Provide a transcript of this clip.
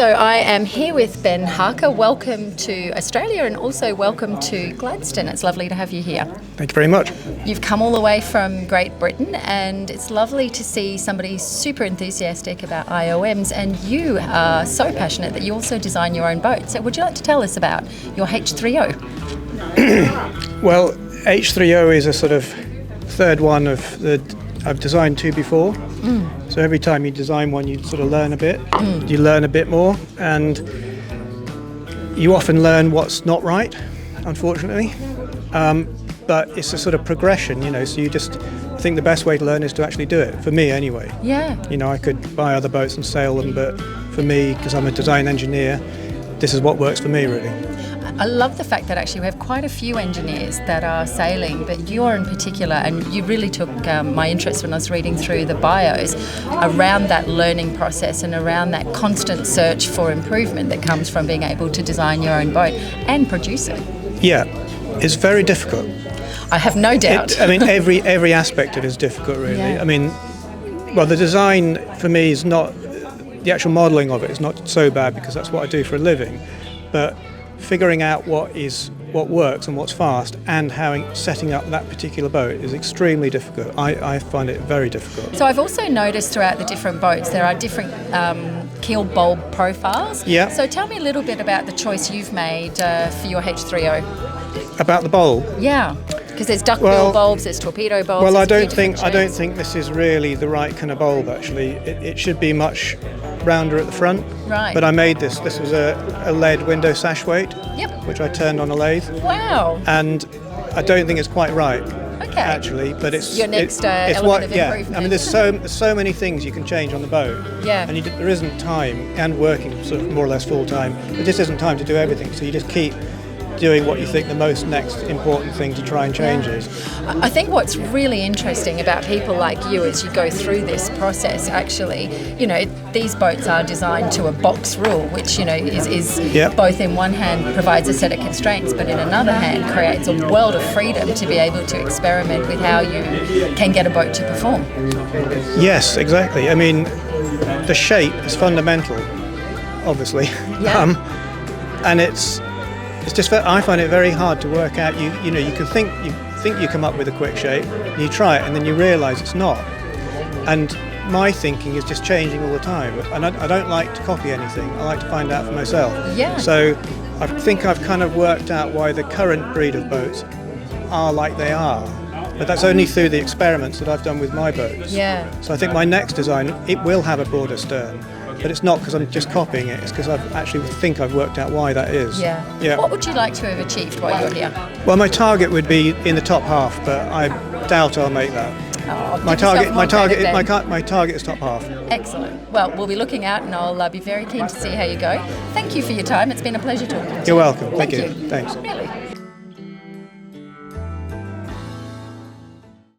So I am here with Ben Harker. Welcome to Australia and also welcome to Gladstone. It's lovely to have you here. Thank you very much. You've come all the way from Great Britain and it's lovely to see somebody super enthusiastic about IOMs, and you are so passionate that you also design your own boat. So would you like to tell us about your H3O? Well, H3O is a sort of third one of the... I've designed two before. So every time you design one, you sort of learn a bit. You learn a bit more, and you often learn what's not right, unfortunately. But it's a sort of progression, so you just think the best way to learn is to actually do it, for me anyway. Yeah. I could buy other boats and sail them, but for me, because I'm a design engineer, this is what works for me, really. I love the fact that actually we have quite a few engineers that are sailing, but you're in particular, and you really took my interest when I was reading through the bios around that learning process and around that constant search for improvement that comes from being able to design your own boat and produce it. Yeah, it's very difficult. I have no doubt. Every aspect of it is difficult, really. Yeah. The design for me is not, the actual modelling of it is not so bad because that's what I do for a living, but figuring out what works and what's fast and how setting up that particular boat is extremely difficult. I find it very difficult. So I've also noticed throughout the different boats there are different keel bulb profiles. Yeah. So tell me a little bit about the choice you've made for your H3O. About the bulb? Yeah. Because there's duckbill bulbs, there's torpedo bulbs. Well, I don't think this is really the right kind of bulb. Actually, it should be much rounder at the front. Right. But I made this. This was a lead window sash weight. Yep. Which I turned on a lathe. Wow. And I don't think it's quite right. Okay. Actually, but it's your next element of improvement. There's so many things you can change on the boat. Yeah. And there isn't time, and working sort of more or less full time. There just isn't time to do everything. So you just keep doing what you think the most next important thing to try and change is. I think what's really interesting about people like you as you go through this process, actually, these boats are designed to a box rule, which, is yep. Both in one hand provides a set of constraints, but in another hand creates a world of freedom to be able to experiment with how you can get a boat to perform. Yes, exactly. The shape is fundamental, obviously. Yeah. And it's just, I find it very hard to work out. You can think you come up with a quick shape, you try it, and then you realise it's not. And my thinking is just changing all the time. And I don't like to copy anything. I like to find out for myself. Yeah. So I think I've kind of worked out why the current breed of boats are like they are. But that's only through the experiments that I've done with my boats. Yeah. So I think my next design, it will have a broader stern. But it's not because I'm just copying it, it's because I actually think I've worked out why that is. Yeah. What would you like to have achieved while you're here? Well, my target would be in the top half, but I doubt I'll make that. Oh, my target is top half. Excellent. Well, we'll be looking out and I'll be very keen to see how you go. Thank you for your time. It's been a pleasure talking to you. You're welcome. Thank you. Thanks. Thanks. Really.